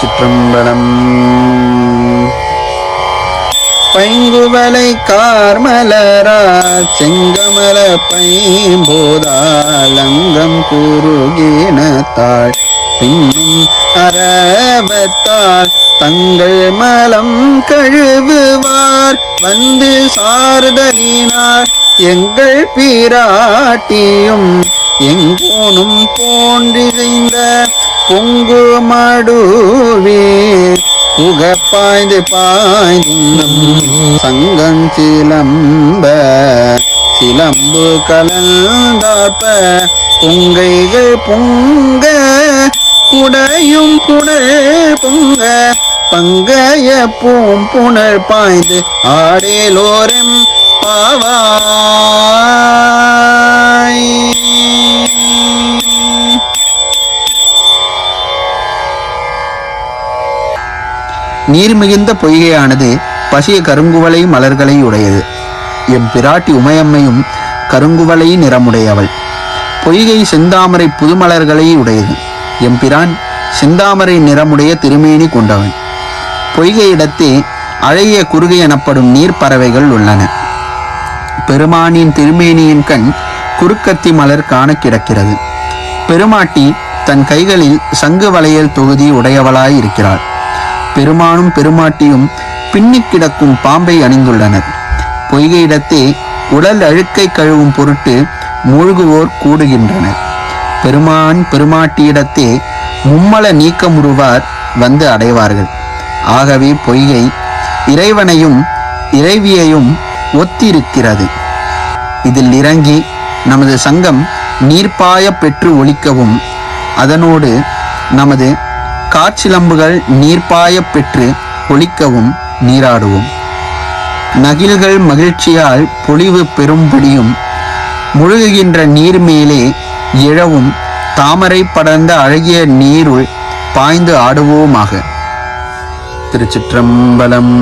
திருச்சிற்றம்பலம். பைங்குவலை கார்மலரா செங்கமல பைம்போதால் அங்கம் குறுகினத்தாள் பின்னும் அரவத்தால் தங்கள் மலம் கழுவுவார் வந்து சார்தலினார் எங்கள் பிராட்டியும் எங்கோனும் போன்றிசைந்த பொங்கு மடுவே புகப்பாய்ந்து பாய்ந்தும் சங்கம் சிலம்பு கலந்தாப்ப பொங்கைகள் பொங்க குடையும் புனல் பொங்க பங்கைய பூம்புணர் பாய்ந்து ஆடேலோரம் பாவாய். நீர் மிகுந்த பொய்கையானது பசிய கருங்குவளை மலர்களை உடையது. எம் பிராட்டி உமையம்மையும் கருங்குவளை நிறமுடையவள். பொய்கை செந்தாமரை புதுமலர்களை உடையது. எம்பிரான் செந்தாமரை நிறமுடைய திருமேனி கொண்டவன். பொய்கை இடத்தே அழகிய குறுகை எனப்படும் நீர் பறவைகள் உள்ளன. பெருமானின் திருமேனியின் கண் குறுக்கத்தி மலர் காண கிடக்கிறது. பெருமாட்டி தன் கைகளில் சங்கு வளையல் தொகுதி உடையவளாய் இருக்கிறாள். பெருமானும் பெருமாட்டியும் பின்னி கிடக்கும் பாம்பை அணிந்துள்ளனர். பொய்கை இடத்தே உடல் அழுக்கை கழுவும் பொருட்டு மூழ்குவோர் கூடுகின்றனர். பெருமான் பெருமாட்டியிடத்தே மும்மல நீக்கமுறுவார் வந்து அடைவார்கள். ஆகவே பொய்கை இறைவனையும் இறைவியையும் ஒத்திருக்கிறது. இதில் இறங்கி நமது சங்கம் நீர்ப்பாய பெற்று ஒலிக்கவும் அதனோடு நமது காற்சிலம்புகள் நீர்ப்பாய பெற்று ஒலிக்கவும் நீராடுவோம். நகில்கள் மகிழ்ச்சியால் பொலிவு பெறும்படியும் முழுகுகின்ற நீர் மேலே இழவும் தாமரை படர்ந்த அழகிய நீருள் பாய்ந்து ஆடுவோமாக. திருச்சிற்றம்பலம்.